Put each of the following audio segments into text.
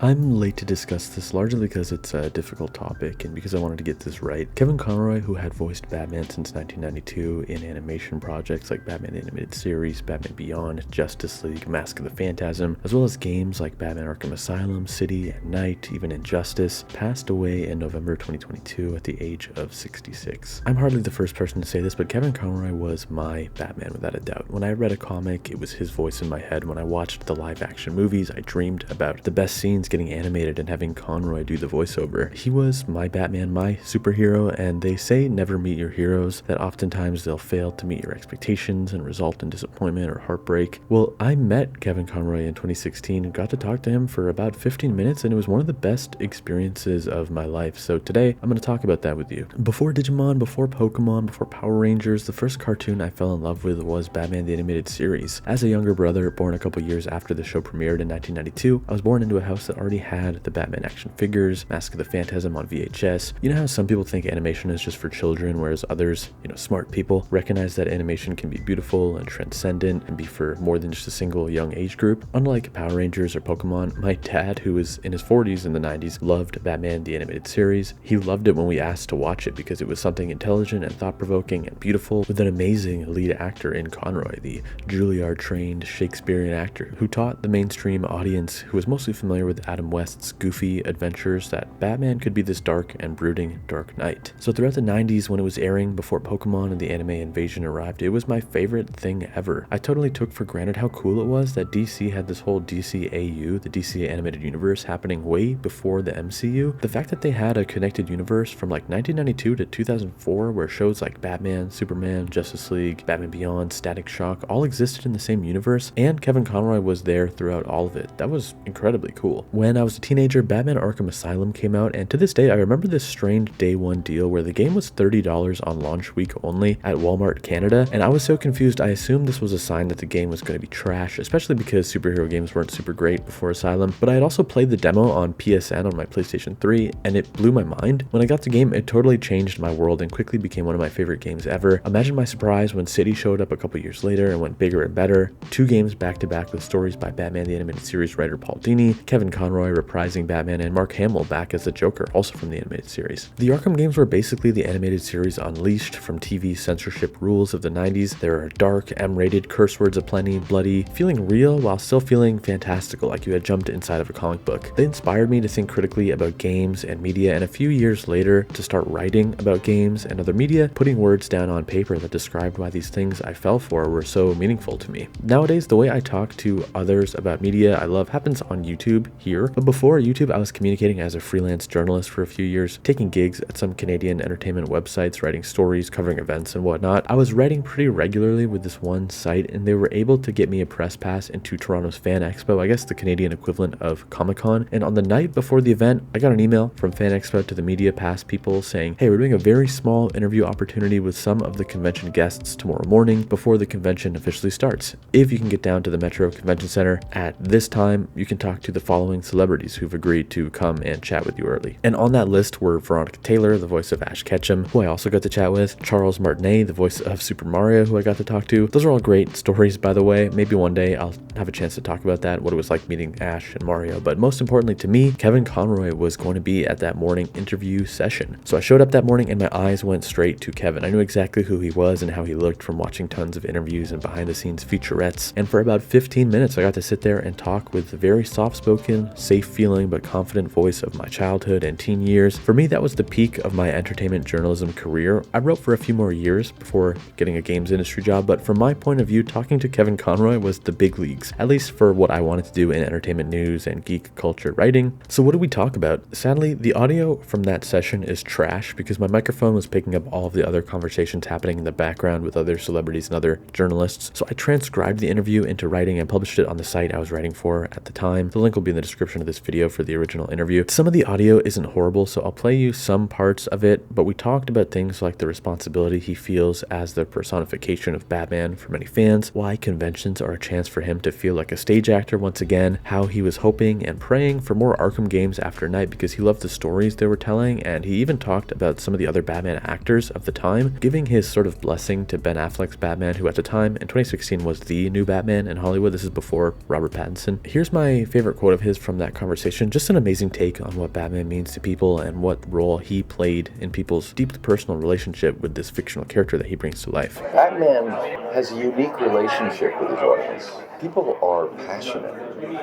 I'm late to discuss this largely because it's a difficult topic and because I wanted to get this right. Kevin Conroy, who had voiced Batman since 1992 in animation projects like Batman the Animated Series, Batman Beyond, Justice League, Mask of the Phantasm, as well as games like Batman Arkham Asylum, City at Night, even Injustice, passed away in November 2022 at the age of 66. I'm hardly the first person to say this, but Kevin Conroy was my Batman without a doubt. When I read a comic, it was his voice in my head. When I watched the live action movies, I dreamed about the best scenes getting animated and having Conroy do the voiceover. He was my Batman, my superhero, and they say never meet your heroes, that oftentimes they'll fail to meet your expectations and result in disappointment or heartbreak. Well, I met Kevin Conroy in 2016 and got to talk to him for about 15 minutes, and it was one of the best experiences of my life. So today, I'm going to talk about that with you. Before Digimon, before Pokemon, before Power Rangers, the first cartoon I fell in love with was Batman the Animated Series. As a younger brother, born a couple years after the show premiered in 1992, I was born into a house that already had the Batman action figures, Mask of the Phantasm on VHS. You know how some people think animation is just for children, whereas others, smart people, recognize that animation can be beautiful and transcendent and be for more than just a single young age group? Unlike Power Rangers or Pokemon, my dad, who was in his 40s in the 90s, loved Batman the Animated Series. He loved it when we asked to watch it because it was something intelligent and thought-provoking and beautiful, with an amazing lead actor in Conroy, the Juilliard-trained Shakespearean actor who taught the mainstream audience, who was mostly familiar with Adam West's goofy adventures, that Batman could be this dark and brooding Dark Knight. So throughout the 90s, when it was airing before Pokemon and the anime invasion arrived, it was my favorite thing ever. I totally took for granted how cool it was that DC had this whole DCAU, the DC Animated Universe, happening way before the MCU. The fact that they had a connected universe from like 1992 to 2004, where shows like Batman, Superman, Justice League, Batman Beyond, Static Shock all existed in the same universe, and Kevin Conroy was there throughout all of it. That was incredibly cool. When I was a teenager, Batman Arkham Asylum came out, and to this day I remember this strange day one deal where the game was $30 on launch week only at Walmart Canada, and I was so confused. I assumed this was a sign that the game was going to be trash, especially because superhero games weren't super great before Asylum, but I had also played the demo on PSN on my PlayStation 3, and it blew my mind. When I got the game, it totally changed my world and quickly became one of my favorite games ever. Imagine my surprise when City showed up a couple years later and went bigger and better. 2 games back to back with stories by Batman the Animated Series writer Paul Dini, Kevin Conroy reprising Batman, and Mark Hamill back as the Joker, also from the animated series. The Arkham games were basically the animated series unleashed from TV censorship rules of the 90s. There are dark, M-rated, curse words aplenty, bloody, feeling real while still feeling fantastical, like you had jumped inside of a comic book. They inspired me to think critically about games and media, and a few years later to start writing about games and other media, putting words down on paper that described why these things I fell for were so meaningful to me. Nowadays, the way I talk to others about media I love happens on YouTube here, but before YouTube, I was communicating as a freelance journalist for a few years, taking gigs at some Canadian entertainment websites, writing stories, covering events and whatnot. I was writing pretty regularly with this one site, and they were able to get me a press pass into Toronto's Fan Expo, I guess the Canadian equivalent of Comic-Con. And on the night before the event, I got an email from Fan Expo to the media pass people saying, hey, we're doing a very small interview opportunity with some of the convention guests tomorrow morning before the convention officially starts. If you can get down to the Metro Convention Center at this time, you can talk to the following celebrities who've agreed to come and chat with you early. And on that list were Veronica Taylor, the voice of Ash Ketchum, who I also got to chat with, Charles Martinet, the voice of Super Mario, who I got to talk to. Those are all great stories, by the way. Maybe one day I'll have a chance to talk about that, what it was like meeting Ash and Mario. But most importantly to me, Kevin Conroy was going to be at that morning interview session. So I showed up that morning and my eyes went straight to Kevin. I knew exactly who he was and how he looked from watching tons of interviews and behind the scenes featurettes. And for about 15 minutes, I got to sit there and talk with the very soft-spoken, safe-feeling, but confident voice of my childhood and teen years. For me, that was the peak of my entertainment journalism career. I wrote for a few more years before getting a games industry job, but from my point of view, talking to Kevin Conroy was the big leagues, at least for what I wanted to do in entertainment news and geek culture writing. So what did we talk about? Sadly, the audio from that session is trash because my microphone was picking up all of the other conversations happening in the background with other celebrities and other journalists. So I transcribed the interview into writing and published it on the site I was writing for at the time. The link will be in the description of this video for the original interview. Some of the audio isn't horrible, so I'll play you some parts of it, but we talked about things like the responsibility he feels as the personification of Batman for many fans, why conventions are a chance for him to feel like a stage actor once again, how he was hoping and praying for more Arkham games after Night because he loved the stories they were telling, and he even talked about some of the other Batman actors of the time, giving his sort of blessing to Ben Affleck's Batman, who at the time in 2016 was the new Batman in Hollywood. This is before Robert Pattinson. Here's my favorite quote of his from from that conversation. Just an amazing take on what Batman means to people and what role he played in people's deeply personal relationship with this fictional character that he brings to life. Batman has a unique relationship with his audience. People are passionate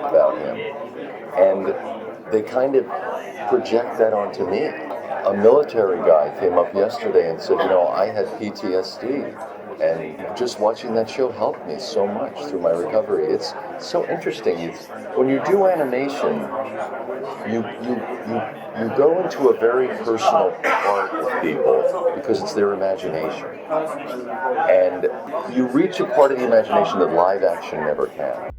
about him, and they kind of project that onto me. A military guy came up yesterday and said, I had PTSD, and just watching that show helped me so much through my recovery. It's so interesting. When you do animation, you go into a very personal part of people because it's their imagination. And you reach a part of the imagination that live action never can.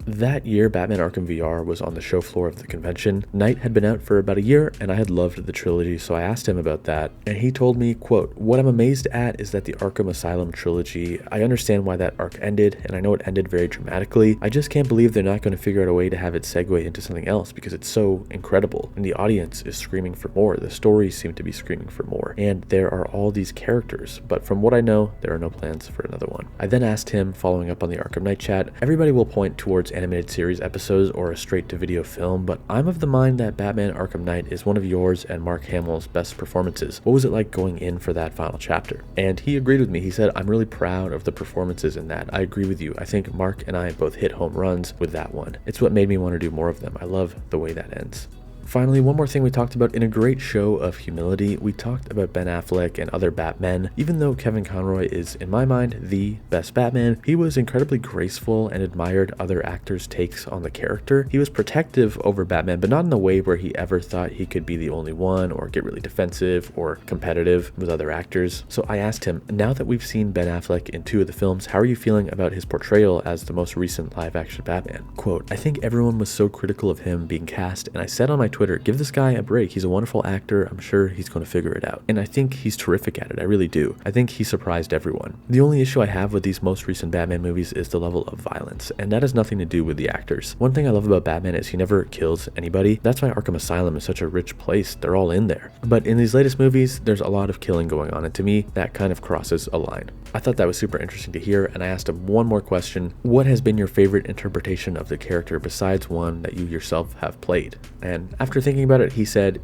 That year, Batman Arkham VR was on the show floor of the convention. Knight had been out for about a year, and I had loved the trilogy, so I asked him about that, and he told me, quote, "What I'm amazed at is that the Arkham Asylum trilogy, I understand why that arc ended, and I know it ended very dramatically. I just can't believe they're not going to figure out a way to have it segue into something else because it's so incredible, and the audience is screaming for more. The stories seem to be screaming for more, and there are all these characters, but from what I know, there are no plans for another one." I then asked him, following up on the Arkham Knight chat, everybody will point towards animated series episodes or a straight-to-video film, but I'm of the mind that Batman Arkham Knight is one of yours and Mark Hamill's best performances. What was it like going in for that final chapter? And he agreed with me. He said, I'm really proud of the performances in that. I agree with you. I think Mark and I both hit home runs with that one. It's what made me want to do more of them. I love the way that ends. Finally, one more thing we talked about in a great show of humility, we talked about Ben Affleck and other Batmen. Even though Kevin Conroy is, in my mind, the best Batman, he was incredibly graceful and admired other actors' takes on the character. He was protective over Batman, but not in a way where he ever thought he could be the only one or get really defensive or competitive with other actors. So I asked him, now that we've seen Ben Affleck in 2 of the films, how are you feeling about his portrayal as the most recent live-action Batman? Quote, I think everyone was so critical of him being cast, and I said on my Twitter, give this guy a break. He's a wonderful actor. I'm sure he's going to figure it out. And I think he's terrific at it. I really do. I think he surprised everyone. The only issue I have with these most recent Batman movies is the level of violence, and that has nothing to do with the actors. One thing I love about Batman is he never kills anybody. That's why Arkham Asylum is such a rich place. They're all in there. But in these latest movies, there's a lot of killing going on, and to me, that kind of crosses a line. I thought that was super interesting to hear, and I asked him one more question. What has been your favorite interpretation of the character besides one that you yourself have played? And after thinking about it, he said,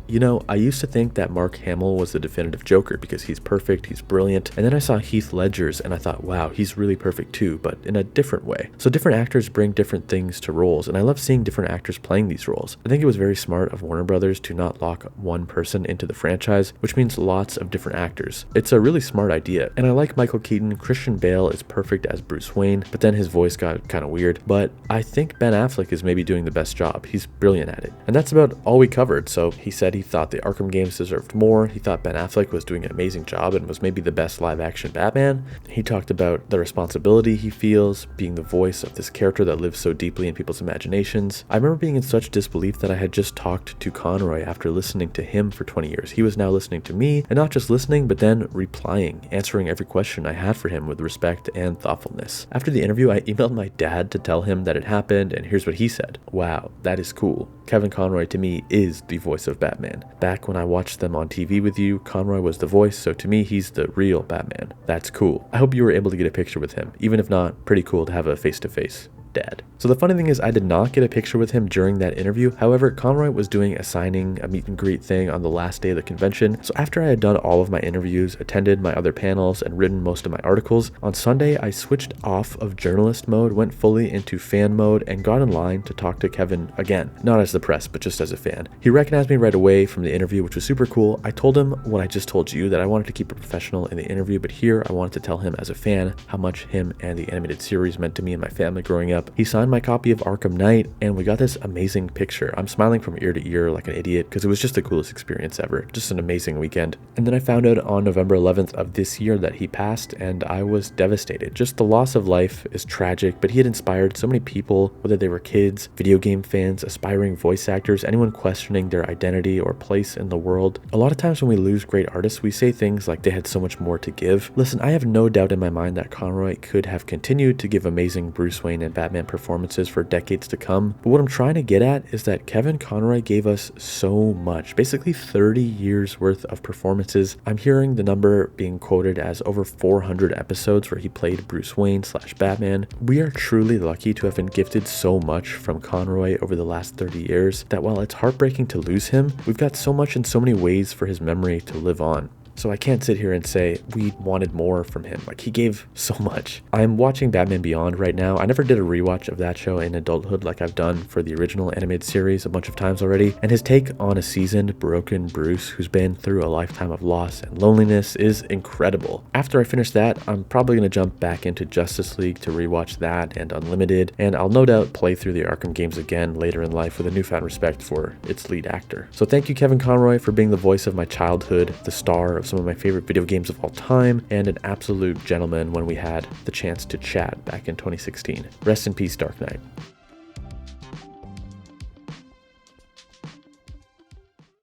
I used to think that Mark Hamill was the definitive Joker because he's perfect, he's brilliant, and then I saw Heath Ledger's and I thought, wow, he's really perfect too, but in a different way. So different actors bring different things to roles, and I love seeing different actors playing these roles. I think it was very smart of Warner Brothers to not lock one person into the franchise, which means lots of different actors. It's a really smart idea, and I like Michael Keaton. Christian Bale is perfect as Bruce Wayne, but then his voice got kind of weird, but I think Ben Affleck is maybe doing the best job. He's brilliant at it. And that's about all we covered. So he said he thought the Arkham games deserved more. He thought Ben Affleck was doing an amazing job and was maybe the best live-action Batman. He talked about the responsibility he feels being the voice of this character that lives so deeply in people's imaginations. I remember being in such disbelief that I had just talked to Conroy after listening to him for 20 years. He was now listening to me, and not just listening, but then replying, answering every question I had for him with respect and thoughtfulness. After the interview, I emailed my dad to tell him that it happened, and here's what he said. Wow, that is cool. Kevin Conroy to me is the voice of Batman. Back when I watched them on TV with you, Conroy was the voice, so to me he's the real Batman. That's cool. I hope you were able to get a picture with him. Even if not, pretty cool to have a face-to-face dad. So the funny thing is I did not get a picture with him during that interview. However, Conroy was doing a signing, a meet and greet thing on the last day of the convention. So after I had done all of my interviews, attended my other panels, and written most of my articles, on Sunday I switched off of journalist mode, went fully into fan mode, and got in line to talk to Kevin again. Not as the press, but just as a fan. He recognized me right away from the interview, which was super cool. I told him what I just told you, that I wanted to keep it professional in the interview, but here I wanted to tell him as a fan how much him and the animated series meant to me and my family growing up. He signed my copy of Arkham Knight, and we got this amazing picture. I'm smiling from ear to ear like an idiot because it was just the coolest experience ever. Just an amazing weekend. And then I found out on November 11th of this year that he passed, and I was devastated. Just the loss of life is tragic, but he had inspired so many people, whether they were kids, video game fans, aspiring voice actors, anyone questioning their identity or place in the world. A lot of times when we lose great artists, we say things like they had so much more to give. Listen, I have no doubt in my mind that Conroy could have continued to give amazing Bruce Wayne and Batman Batman performances for decades to come. But what I'm trying to get at is that Kevin Conroy gave us so much, basically 30 years worth of performances. I'm hearing the number being quoted as over 400 episodes where he played Bruce Wayne / Batman. We are truly lucky to have been gifted so much from Conroy over the last 30 years that while it's heartbreaking to lose him, we've got so much in so many ways for his memory to live on. So I can't sit here and say we wanted more from him. Like, he gave so much. I'm watching Batman Beyond right now. I never did a rewatch of that show in adulthood like I've done for the original animated series a bunch of times already. And his take on a seasoned, broken Bruce who's been through a lifetime of loss and loneliness is incredible. After I finish that, I'm probably going to jump back into Justice League to rewatch that and Unlimited. And I'll no doubt play through the Arkham games again later in life with a newfound respect for its lead actor. So thank you, Kevin Conroy, for being the voice of my childhood, the star of some of my favorite video games of all time, and an absolute gentleman when we had the chance to chat back in 2016. Rest in peace, Dark Knight.